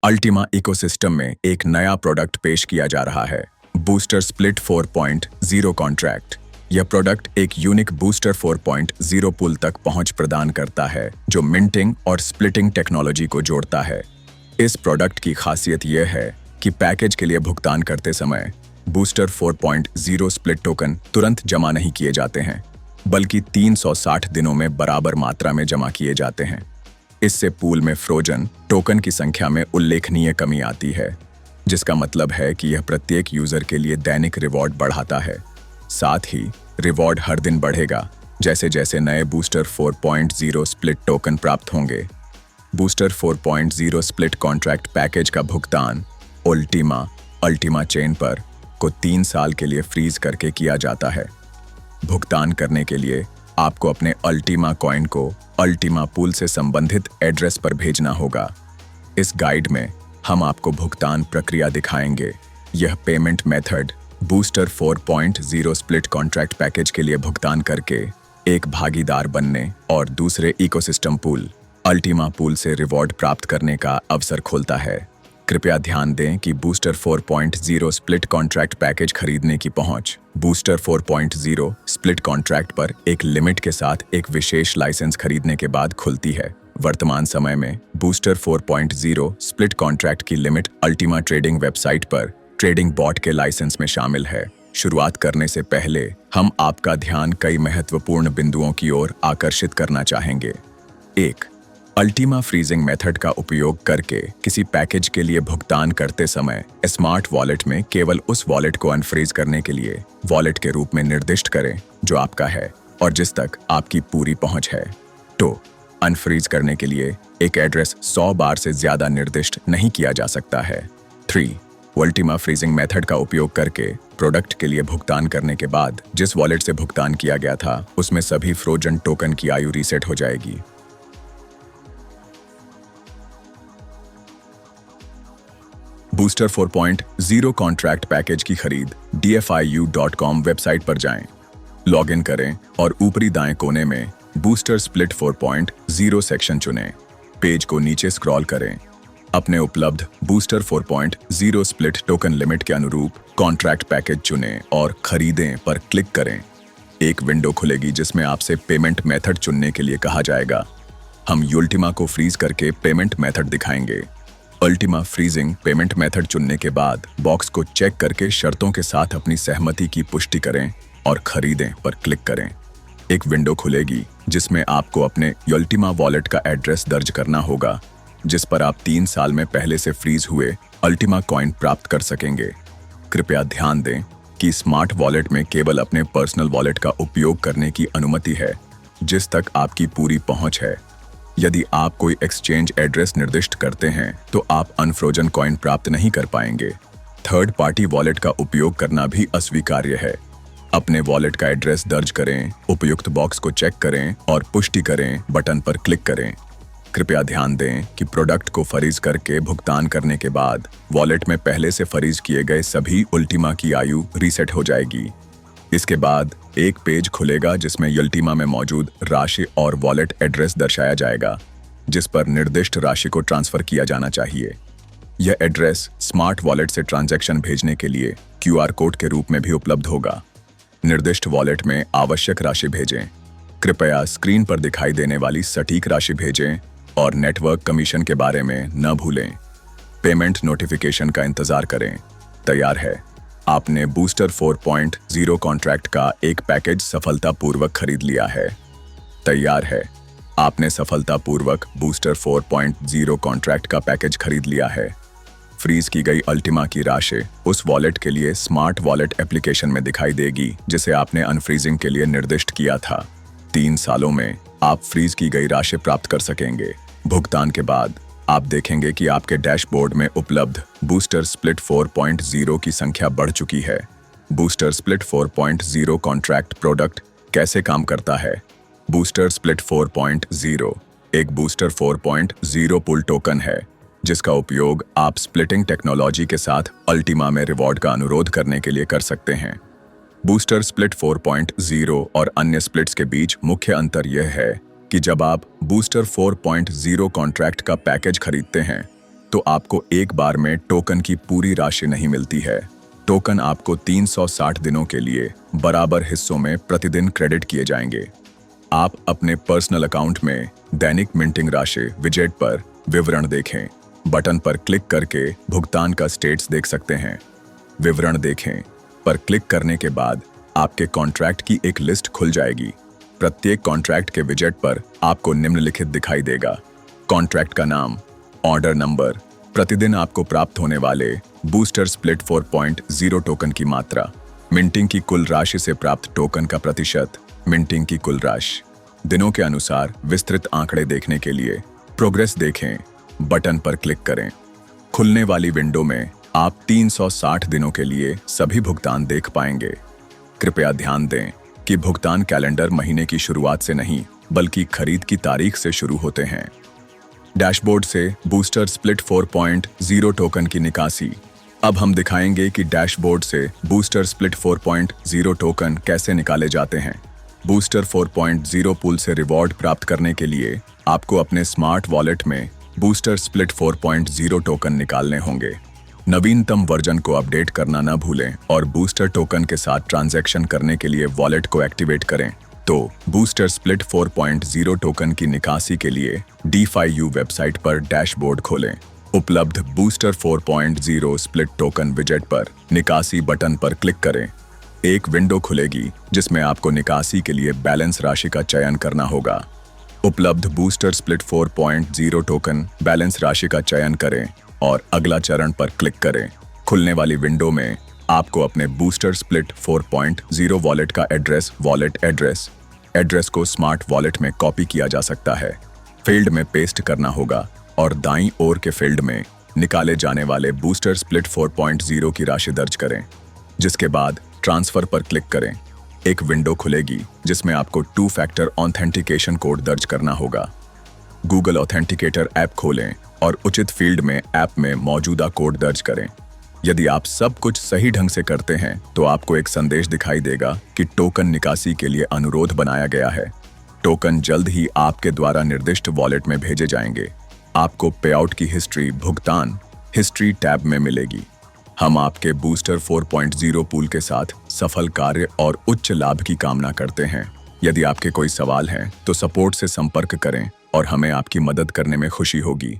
Ultima ecosystem में एक नया प्रोडक्ट पेश किया जा रहा है, बूस्टर स्प्लिट 4.0 कॉन्ट्रैक्ट। यह प्रोडक्ट एक यूनिक बूस्टर 4.0 पुल तक पहुंच प्रदान करता है जो मिंटिंग और स्प्लिटिंग टेक्नोलॉजी को जोड़ता है। इस प्रोडक्ट की खासियत यह है कि पैकेज के लिए भुगतान करते समय बूस्टर 4.0 स्प्लिट टोकन तुरंत जमा नहीं किए जाते हैं, बल्कि 360 दिनों में बराबर मात्रा में जमा किए जाते हैं। इससे पूल में फ्रोजन टोकन की संख्या में उल्लेखनीय कमी आती है, जिसका मतलब है कि यह प्रत्येक यूजर के लिए दैनिक रिवॉर्ड बढ़ाता है। साथ ही रिवॉर्ड हर दिन बढ़ेगा जैसे जैसे नए बूस्टर 4.0 स्प्लिट टोकन प्राप्त होंगे। बूस्टर 4.0 स्प्लिट कॉन्ट्रैक्ट पैकेज का भुगतान अल्टीमा चेन पर को 3 साल के लिए फ्रीज करके किया जाता है। भुगतान करने के लिए आपको अपने अल्टीमा कॉइन को अल्टीमा पूल से संबंधित एड्रेस पर भेजना होगा। इस गाइड में हम आपको भुगतान प्रक्रिया दिखाएंगे। यह payment method booster 4.0 split contract package के लिए भुगतान करके एक भागीदार बनने और दूसरे इकोसिस्टम पूल अल्टीमा पूल से रिवॉर्ड प्राप्त करने का अवसर खोलता है। कृपया ध्यान दें कि बूस्टर 4.0 स्प्लिट कॉन्ट्रैक्ट पैकेज खरीदने की पहुंच बूस्टर 4.0 स्प्लिट कॉन्ट्रैक्ट पर एक लिमिट के साथ एक विशेष लाइसेंस खरीदने के बाद खुलती है। वर्तमान समय में बूस्टर 4.0 स्प्लिट कॉन्ट्रैक्ट की लिमिट अल्टीमा ट्रेडिंग वेबसाइट पर ट्रेडिंग बॉट के लाइसेंस में शामिल है। शुरुआत करने से पहले हम आपका ध्यान कई महत्वपूर्ण बिंदुओं की ओर आकर्षित करना चाहेंगे। 1. अल्टीमा फ्रीजिंग मेथड का उपयोग करके किसी पैकेज के लिए भुगतान करते समय स्मार्ट वॉलेट में केवल उस वॉलेट को अनफ्रीज करने के लिए वॉलेट के रूप में निर्दिष्ट करें जो आपका है और जिस तक आपकी पूरी पहुंच है। 2. अनफ्रीज करने के लिए एक एड्रेस 100 बार से ज्यादा निर्दिष्ट नहीं किया जा सकता है। 3. अल्टीमा फ्रीजिंग मेथड का उपयोग करके प्रोडक्ट के लिए भुगतान करने के बाद जिस वॉलेट से भुगतान किया गया था उसमें सभी फ्रोजन टोकन की आयु रीसेट हो जाएगी। बूस्टर 4.0 कॉन्ट्रैक्ट पैकेज की खरीद dfiu.com वेबसाइट पर जाएं, लॉगिन करें और ऊपरी दाएं कोने में बूस्टर स्प्लिट 4.0 सेक्शन चुनें। पेज को नीचे स्क्रॉल करें, अपने उपलब्ध बूस्टर 4.0 स्प्लिट टोकन लिमिट के अनुरूप कॉन्ट्रैक्ट पैकेज चुनें और खरीदें पर क्लिक करें। एक विंडो खुलेगी जिसमें आपसे पेमेंट मेथड चुनने के लिए कहा जाएगा। हम अल्टीमा को फ्रीज करके पेमेंट मेथड दिखाएंगे। अल्टीमा फ्रीजिंग पेमेंट मेथड चुनने के बाद बॉक्स को चेक करके शर्तों के साथ अपनी सहमति की पुष्टि करें और खरीदें पर क्लिक करें। एक विंडो खुलेगी जिसमें आपको अपने अल्टीमा वॉलेट का एड्रेस दर्ज करना होगा, जिस पर आप 3 साल में पहले से फ्रीज हुए अल्टीमा कॉइन प्राप्त कर सकेंगे। कृपया ध्यान दें कि स्मार्ट वॉलेट में केवल अपने पर्सनल वॉलेट का उपयोग करने की अनुमति है जिस तक आपकी पूरी पहुंच है। यदि आप कोई एक्सचेंज एड्रेस निर्दिष्ट करते हैं तो आप अनफ्रोजन कॉइन प्राप्त नहीं कर पाएंगे। थर्ड पार्टी वॉलेट का उपयोग करना भी अस्वीकार्य है। अपने वॉलेट का एड्रेस दर्ज करें, उपयुक्त बॉक्स को चेक करें और पुष्टि करें बटन पर क्लिक करें। कृपया ध्यान दें कि प्रोडक्ट को फरीज करके भुगतान करने के बाद वॉलेट में पहले से फरीज किए गए सभी अल्टीमा की आयु रीसेट हो जाएगी। इसके बाद एक पेज खुलेगा जिसमें अल्टीमा में मौजूद राशि और वॉलेट एड्रेस दर्शाया जाएगा जिस पर निर्दिष्ट राशि को ट्रांसफर किया जाना चाहिए। यह एड्रेस स्मार्ट वॉलेट से ट्रांजैक्शन भेजने के लिए QR कोड के रूप में भी उपलब्ध होगा। निर्दिष्ट वॉलेट में आवश्यक राशि भेजें। कृपया स्क्रीन पर दिखाई देने वाली सटीक राशि भेजें और नेटवर्क कमीशन के बारे में न भूलें। पेमेंट नोटिफिकेशन का इंतजार करें। तैयार है, आपने बूस्टर 4.0 कॉन्ट्रैक्ट का एक पैकेज सफलतापूर्वक खरीद लिया है। तैयार है, आपने सफलतापूर्वक बूस्टर 4.0 कॉन्ट्रैक्ट का पैकेज खरीद लिया है। फ्रीज की गई अल्टीमा की राशि उस वॉलेट के लिए स्मार्ट वॉलेट एप्लीकेशन में दिखाई देगी जिसे आपने अनफ्रीजिंग के लिए निर्दिष्ट किया था। 3 सालों में आप फ्रीज की गई राशि प्राप्त कर सकेंगे। भुगतान के बाद आप देखेंगे कि आपके डैशबोर्ड में उपलब्ध बूस्टर स्प्लिट 4.0 की संख्या बढ़ चुकी है। बूस्टर स्प्लिट 4.0 कॉन्ट्रैक्ट प्रोडक्ट कैसे काम करता है? बूस्टर स्प्लिट 4.0 एक बूस्टर 4.0 पुल टोकन है जिसका उपयोग आप स्प्लिटिंग टेक्नोलॉजी के साथ अल्टीमा में रिवॉर्ड का अनुरोध करने के लिए कर सकते हैं। बूस्टर स्प्लिट 4.0 और अन्य स्प्लिट्स के बीच मुख्य अंतर यह है कि जब आप बूस्टर 4.0 कॉन्ट्रैक्ट का पैकेज खरीदते हैं तो आपको एक बार में टोकन की पूरी राशि नहीं मिलती है। टोकन आपको 360 दिनों के लिए बराबर हिस्सों में प्रतिदिन क्रेडिट किए जाएंगे। आप अपने पर्सनल अकाउंट में दैनिक मिंटिंग राशि विजेट पर विवरण देखें। बटन पर क्लिक करके भुगतान का स्टेटस देख सकते हैं। विवरण देखें पर क्लिक करने के बाद आपके कॉन्ट्रैक्ट की एक लिस्ट खुल जाएगी। प्रत्येक कॉन्ट्रैक्ट के विजेट पर आपको निम्नलिखित दिखाई देगा: कॉन्ट्रैक्ट का नाम, ऑर्डर नंबर, प्रतिदिन आपको प्राप्त होने वाले बूस्टर स्प्लिट 4.0 टोकन की मात्रा, मिंटिंग की कुल राशि से प्राप्त टोकन का प्रतिशत, मिंटिंग की कुल राशि। दिनों के अनुसार विस्तृत आंकड़े देखने के लिए प्रोग्रेस देखें बटन पर क्लिक करें। खुलने वाली विंडो में आप 360 दिनों के लिए सभी भुगतान देख पाएंगे। कृपया ध्यान दें कि भुगतान कैलेंडर महीने की शुरुआत से नहीं बल्कि खरीद की तारीख से शुरू होते हैं। डैशबोर्ड से बूस्टर स्प्लिट 4.0 टोकन की निकासी। अब हम दिखाएंगे कि डैशबोर्ड से बूस्टर स्प्लिट 4.0 टोकन कैसे निकाले जाते हैं। बूस्टर 4.0 पूल से रिवॉर्ड प्राप्त करने के लिए आपको अपने स्मार्ट वॉलेट में बूस्टर स्प्लिट 4.0 टोकन निकालने होंगे। नवीनतम वर्जन को अपडेट करना न भूलें और बूस्टर टोकन के साथ ट्रांजैक्शन करने के लिए वॉलेट को एक्टिवेट करें। तो बूस्टर स्प्लिट 4.0 टोकन की निकासी के लिए DeFi-U वेबसाइट पर डैशबोर्ड खोलें। उपलब्ध बूस्टर 4.0 स्प्लिट टोकन विजेट पर निकासी बटन पर क्लिक करें। एक विंडो खुलेगी जिसमें आपको निकासी के लिए बैलेंस राशि का चयन करना होगा। उपलब्ध बूस्टर स्प्लिट 4.0 टोकन बैलेंस राशि का चयन करें और अगला चरण पर क्लिक करें। खुलने वाली विंडो में आपको अपने बूस्टर स्प्लिट 4.0 वॉलेट का वॉलेट एड्रेस को स्मार्ट वॉलेट में कॉपी किया जा सकता है। फील्ड में पेस्ट करना होगा और दाईं ओर के फील्ड में निकाले जाने वाले बूस्टर स्प्लिट 4.0 की राशि दर्ज करें, जिसके बाद ट्रांसफर पर क्लिक करें। एक विंडो खुलेगी जिसमें आपको 2 फैक्टर ऑथेंटिकेशन कोड दर्ज करना होगा। गूगल ऑथेंटिकेटर ऐप खोलें और उचित फील्ड में ऐप में मौजूदा कोड दर्ज करें। यदि आप सब कुछ सही ढंग से करते हैं तो आपको एक संदेश दिखाई देगा कि टोकन निकासी के लिए अनुरोध बनाया गया है। टोकन जल्द ही आपके द्वारा निर्दिष्ट वॉलेट में भेजे जाएंगे। आपको पेआउट की हिस्ट्री भुगतान हिस्ट्री टैब में मिलेगी। हम आपके बूस्टर 4.0 पूल के साथ सफल कार्य और उच्च लाभ की कामना करते हैं। यदि आपके कोई सवाल हैं तो सपोर्ट से संपर्क करें और हमें आपकी मदद करने में खुशी होगी।